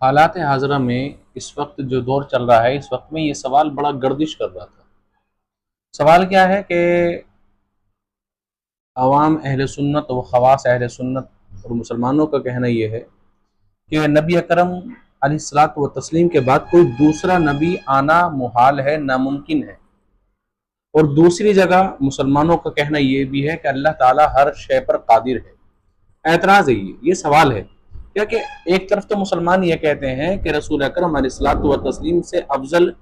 हालात हाज़िरा में इस वक्त जो दौर चल रहा है, इस वक्त में ये सवाल बड़ा गर्दिश कर रहा था। सवाल क्या है कि अवाम अहले सुन्नत व ख़वास अहले सुन्नत और मुसलमानों का कहना ये है कि नबी अकरम अलैहिस्सलात व तस्लीम के बाद कोई दूसरा नबी आना मुहाल है, नामुमकिन है। और दूसरी जगह मुसलमानों का कहना ये भी है कि अल्लाह ताला हर शय पर कादिर है। एतराज़ है ये सवाल है क्या कि एक तरफ तो मुसलमान ये कहते हैं कि रसूल अकरम अलैहिस्सलातु व तस्लीम से अफजल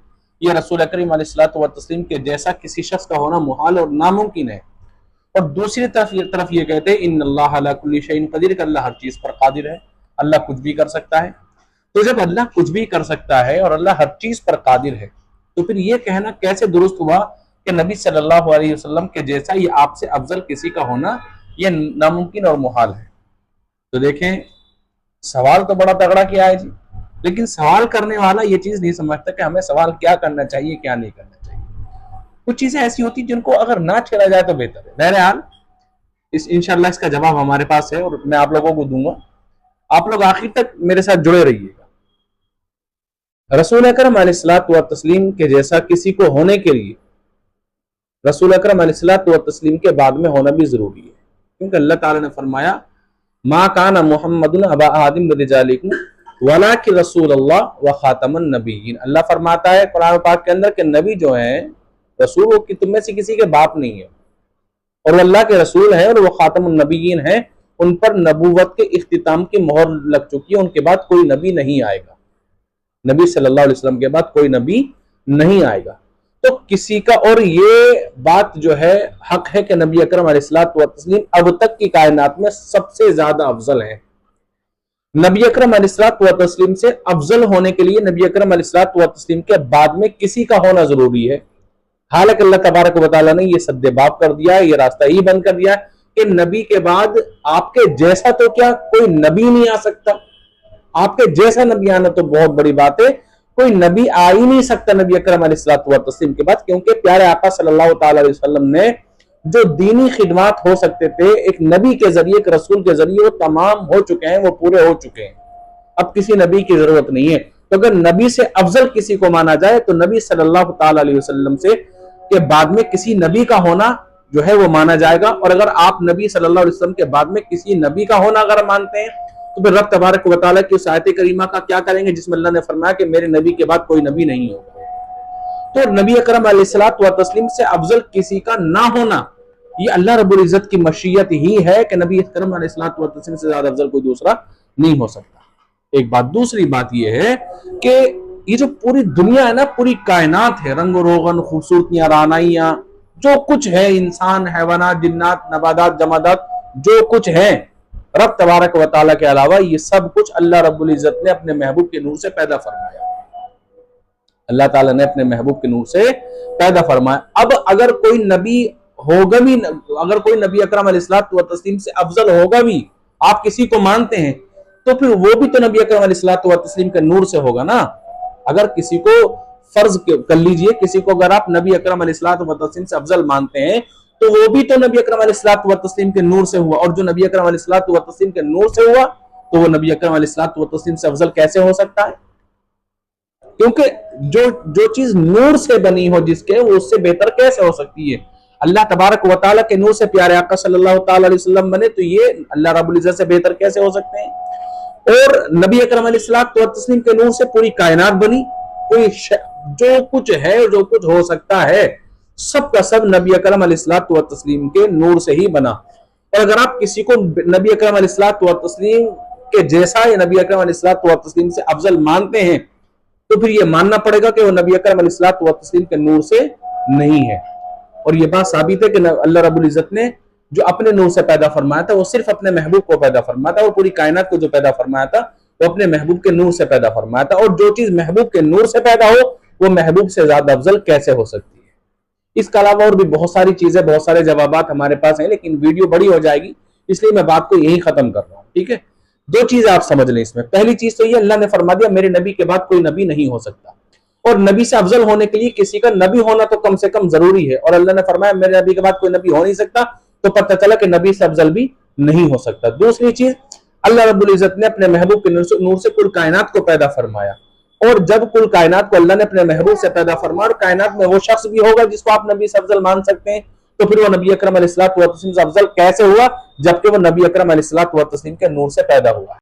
या रसूल अकरम अलैहिस्सलातु व तस्लीम के जैसा किसी शख्स का होना मुहाल और नामुमकिन है। और दूसरी तरफ ये कहते हैं इन्नल्लाह अला कुल्ली शैइन कदीर, कि अल्लाह हर चीज पर कादिर है, अल्लाह कुछ भी कर सकता है। तो जब अल्लाह कुछ भी कर सकता है और अल्लाह हर चीज पर कादिर है, तो फिर ये कहना कैसे दुरुस्त हुआ कि नबी सल्लल्लाहु अलैहि वसल्लम के जैसा ये आपसे अफजल किसी का होना ये नामुमकिन और मुहाल है। तो देखें, सवाल तो बड़ा तगड़ा किया है जी, लेकिन सवाल करने वाला ये चीज नहीं समझता कि हमें सवाल क्या करना चाहिए, क्या नहीं करना चाहिए। कुछ चीजें ऐसी होती जिनको अगर ना छेड़ा जाए तो बेहतर है। बहरहाल इंशाल्लाह इसका जवाब हमारे पास है और मैं आप लोगों को दूंगा। आप लोग आखिर तक मेरे साथ जुड़े रहिएगा। रसूल अकरम अलैहिस्सलातु व तस्लीम के जैसा किसी को होने के लिए रसूल अकरम अलैहिस्सलातु व तस्लीम के बाद में होना भी जरूरी है, क्योंकि अल्लाह ताला ने फरमाया मा काना मुहम्मदुन अबा आदिम रिजालिकुम वलाकिन रसूलुल्लाह व खातमुन नबिय्यीन। अल्लाह फरमाता है कुरान पाक के अंदर कि नबी जो है रसूल वो कि तुम में से किसी के बाप नहीं है, और वो अल्लाह के रसूल है और वो खातमुन नबिय्यीन है। उन पर नबूवत के इख्तिताम की मोहर लग चुकी है, उनके बाद कोई नबी नहीं आएगा। नबी सल्लल्लाहु अलैहि वसल्लम के बाद कोई नबी नहीं आएगा। तो किसी का, और ये बात जो है हक है कि नबी अकरम अलैहिस्सलातु व तस्लीम अब तक की कायनात में सबसे ज्यादा अफजल है। नबी अकरम अलैहिस्सलातु व तस्लीम से अफजल होने के लिए नबी अकरम अलैहिस्सलातु व तस्लीम के बाद में किसी का होना जरूरी है। हालांकि अल्लाह तबारक व तआला ने ये सद्देबाब कर दिया है, ये रास्ता ही बंद कर दिया है कि नबी के बाद आपके जैसा तो क्या कोई नबी नहीं आ सकता। आपके जैसा नबी आना तो बहुत बड़ी बात है, कोई नबी आ ही नहीं सकता नबी अकरम अलैहिस्सलातु व तस्लीम के बाद, क्योंकि प्यारे आका सल्लल्लाहु तआला अलैहि वसल्लम ने जो दीनी खिदमात हो सकते थे एक नबी के जरिए, एक रसूल के जरिए, वो तमाम हो चुके हैं, वो पूरे हो चुके हैं। अब किसी नबी की जरूरत नहीं है। तो अगर नबी से अफजल किसी को माना जाए तो नबी सल्लल्लाहु तआला अलैहि वसल्लम से के बाद में किसी नबी का होना जो है वो माना जाएगा। और अगर आप नबी सल्लल्लाहु अलैहि वसल्लम के बाद में किसी नबी का होना अगर मानते हैं तो फिर रब तबारक व तआला की उस आयत करीमा का क्या करेंगे जिसमें अल्लाह ने फरमाया कि मेरे नबी के बाद कोई नबी नहीं होगा। तो नबी अकरम अलैहिस्सलातु व तस्लीम से अफजल किसी का ना होना ये अल्लाह रब्बुल इज्जत की मशीयत ही है कि नबी अकरम अलैहिस्सलातु व तस्लीम से ज्यादा अफजल कोई दूसरा नहीं हो सकता। एक बात। दूसरी बात यह है कि ये जो पूरी दुनिया है ना, पूरी कायनात है, रंग रोगन, खूबसूरतियां, रानाइयां, जो कुछ है, इंसान, हैवानात, जिन्नात, नबादात, जमादात, जो कुछ है, रब तबारक व तआला के अलावा ये सब कुछ अल्लाह रब्बुल इज्जत ने अपने महबूब के नूर से पैदा फरमाया। अल्लाह ताला ने अपने महबूब के नूर से पैदा फरमाया। अब अगर कोई नबी होगा भी, अगर कोई नबी अकरम अलैहिस्सलातु व तस्लीम से अफजल होगा भी, आप किसी को मानते हैं, तो फिर वो भी तो नबी अकरम अलैहिस्सलातु व तस्लीम के नूर से होगा ना। अगर किसी को फर्ज कर लीजिए, किसी को अगर आप नबी अकरम अलैहिस्सलातु व तस्लीम से अफजल मानते हैं तो वो भी तो नबी अकरम अलैहिस्सलातु व तस्लीम के नूर से हुआ, और जो नबी अकरम अलैहिस्सलातु व तस्लीम के नूर से हुआ तो वो नबी अकरम अलैहिस्सलातु व तस्लीम से अफजल कैसे हो सकता है? क्योंकि जो जो चीज नूर से बनी हो जिसके, वो उससे बेहतर कैसे हो सकती है? अल्लाह तबारक व तआला के नूर से प्यारे आका सल्लल्लाहु तआला अलैहि वसल्लम बने, तो ये अल्लाह रब्बुल इज्जत से बेहतर कैसे हो सकते हैं? और नबी अकरम अलैहिस्सलातु व तस्लीम के नूर से पूरी कायनात बनी। कोई जो कुछ है, जो कुछ हो सकता है, सब का सब नबी अकरम अलैहिस्सलातु व तस्लीम के नूर से ही बना। और अगर आप किसी को नबी अकरम अलैहिस्सलातु व तस्लीम के जैसा या नबी अकरम अलैहिस्सलातु व तस्लीम से अफजल मानते हैं तो फिर ये मानना पड़ेगा कि वो नबी अकरम अलैहिस्सलातु व तस्लीम के नूर से नहीं है। और ये बात साबित है कि अल्लाह रब्बुल इज्जत ने जो अपने नूर से पैदा फरमाया था वो सिर्फ अपने महबूब को पैदा फरमाया था, और पूरी कायनात को जो पैदा फरमाया था वो अपने महबूब के नूर से पैदा फरमाया था। और जो चीज महबूब के नूर से पैदा हो वो महबूब से ज्यादा अफजल कैसे हो सकती है? इसके अलावा और भी बहुत सारी चीजें, बहुत सारे जवाबात हमारे पास हैं, लेकिन वीडियो बड़ी हो जाएगी इसलिए मैं बात को यही खत्म कर रहा हूं। ठीक है, दो चीजें आप समझ लें इसमें। पहली चीज तो ये, अल्लाह ने फरमा दिया मेरे नबी के बाद कोई नबी नहीं हो सकता, और नबी से अफजल होने के लिए किसी का नबी होना तो कम से कम जरूरी है। और अल्लाह ने फरमाया मेरे नबी के बाद कोई नबी हो नहीं सकता, तो पता चला कि नबी से अफजल भी नहीं हो सकता। दूसरी चीज, अल्लाह रब्बुल इज्जत ने अपने महबूब के नूर से कुल कायनात को पैदा फरमाया। और जब कुल कायनात को अल्लाह ने अपने महबूब से पैदा फरमाया और कायनात में वो शख्स भी होगा जिसको आप नबी से अफजल मान सकते हैं, तो फिर वो नबी अकरम अलैहिस्सलातु व तस्लीम से अफजल कैसे हुआ, जबकि वो नबी अकरम अलैहिस्सलातु व तस्लीम के नूर से पैदा हुआ।